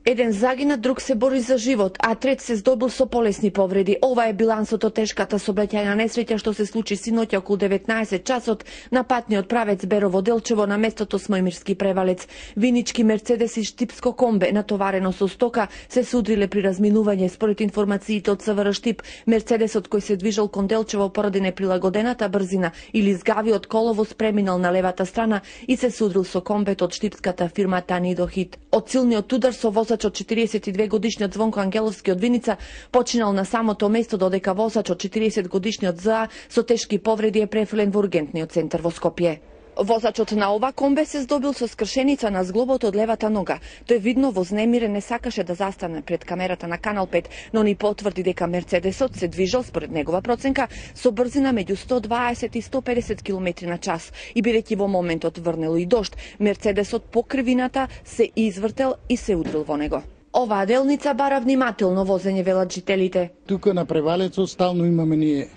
Еден загина, друг се бори за живот, а трет се здобил со полесни повреди. Ова е билансот од тешката сообраќајна несреќа што се случи синоќа околу 19 часот на патниот правец Берово-Делчево на местото Смојмирски превалец. Винички Мерцедес и Штипско комбе натоварено со стока се судриле при разминување. Според информациите од СВР Штип, Мерцедесот кој се движел кон Делчево поради неприлагодената брзина или згавиот коловоз преминал на левата страна и се судрил со комбето од штипската фирма Танидо Хит. Од силниот удар со возачот 42 годишниот Звонко Ангеловски од Виница починал на самото место, додека возачот 40 годишниот ЗА со тешки повреди е префрлен во ургентниот центар во Скопје. Возачот на ова комбе се здобил со скршеница на зглобот од левата нога. Тој видно вознемирен не сакаше да застане пред камерата на Канал 5, но ни потврди дека Мерцедесот се движел според негова проценка со брзина меѓу 120 и 150 км на час и бидејќи во моментот врнело и дожд, Мерцедесот по кривината се извртел и се удрил во него. Оваа делница бара внимателно возење, велат жителите. Тука на превалецот стално имаме ние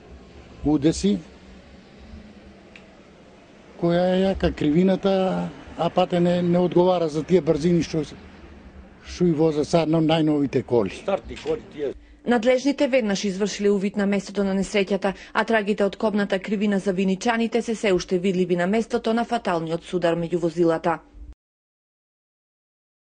удеси, која е јака кривината, а патен не одговара за тие брзини што и возат сад на најновите коли. Надлежните веднаш извршиле увид на местото на несреќата, а трагите од кобната кривина за виничаните се уште видливи на местото на фаталниот судар меѓу возилата.